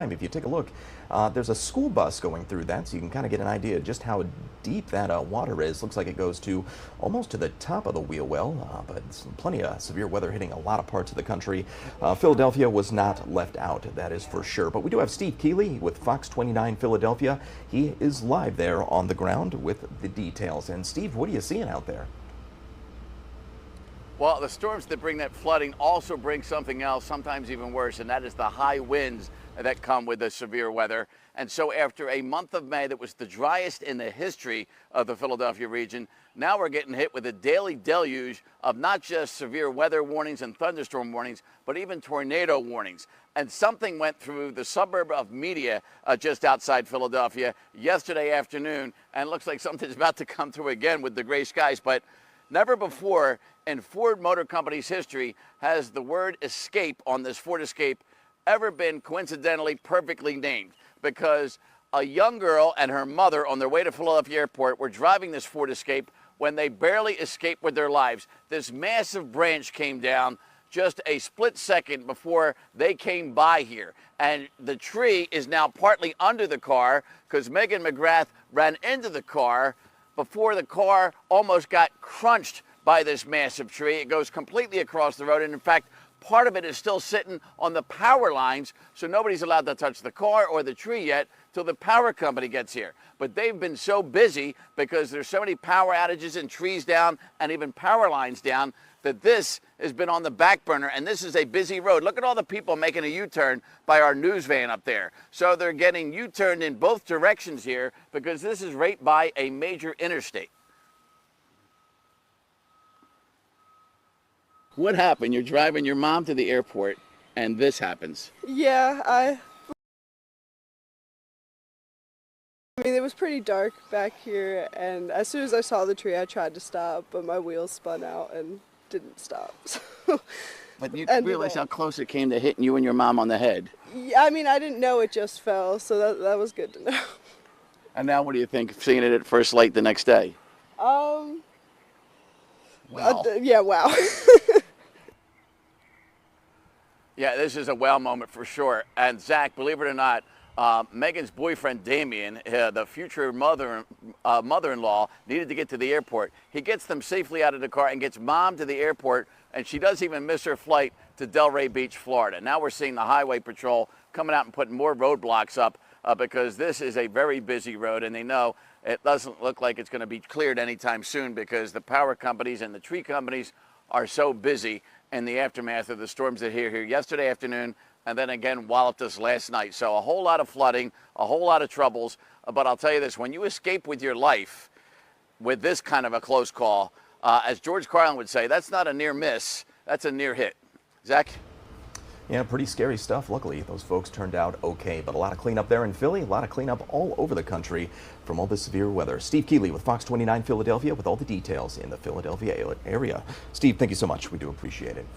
If you take a look, there's a school bus going through that, so you can kind of get an idea just how deep that water is. Looks like it goes to almost to the top of the wheel well, but plenty of severe weather hitting a lot of parts of the country. Philadelphia was not left out, that is for sure. But we do have Steve Keeley with Fox 29 Philadelphia. He is live there on the ground with the details. And Steve, what are you seeing out there? Well, the storms that bring that flooding also bring something else, sometimes even worse, and that is the high winds that come with the severe weather. And so after a month of May that was the driest in the history of the Philadelphia region, now we're getting hit with a daily deluge of not just severe weather warnings and thunderstorm warnings, but even tornado warnings. And something went through the suburb of Media just outside Philadelphia yesterday afternoon, and it looks like something's about to come through again with the gray skies. But never before in Ford Motor Company's history has the word escape on this Ford Escape ever been coincidentally perfectly named, because a young girl and her mother on their way to Philadelphia Airport were driving this Ford Escape when they barely escaped with their lives. This massive branch came down just a split second before they came by here. And the tree is now partly under the car because Megan McGrath ran into the car before the car almost got crunched by this massive tree. It goes completely across the road, and in fact, part of it is still sitting on the power lines, so nobody's allowed to touch the car or the tree yet till the power company gets here. But they've been so busy because there's so many power outages and trees down and even power lines down that this has been on the back burner, and this is a busy road. Look at all the people making a U-turn by our news van up there. So they're getting U-turned in both directions here because this is right by a major interstate. What happened? You're driving your mom to the airport and this happens. Yeah, I mean, it was pretty dark back here, and as soon as I saw the tree, I tried to stop, but my wheels spun out and didn't stop. But you realize how close it came to hitting you and your mom on the head. Yeah, I mean, I didn't know it just fell, so that was good to know. And now what do you think of seeing it at first light the next day? Wow. Yeah, wow. Yeah, this is a wow moment for sure. And Zach, believe it or not, Megan's boyfriend, Damien, the future mother-in-law, needed to get to the airport. He gets them safely out of the car and gets mom to the airport, and she doesn't even miss her flight to Delray Beach, Florida. Now we're seeing the highway patrol coming out and putting more roadblocks up because this is a very busy road, and they know it doesn't look like it's going to be cleared anytime soon because the power companies and the tree companies are so busy in the aftermath of the storms that hit here yesterday afternoon and then again walloped us last night. So a whole lot of flooding, a whole lot of troubles. But I'll tell you this, when you escape with your life with this kind of a close call, as George Carlin would say, that's not a near miss, that's a near hit. Zach? Yeah, pretty scary stuff. Luckily, those folks turned out okay, but a lot of cleanup there in Philly, a lot of cleanup all over the country from all this severe weather. Steve Keeley with Fox 29 Philadelphia with all the details in the Philadelphia area. Steve, thank you so much. We do appreciate it.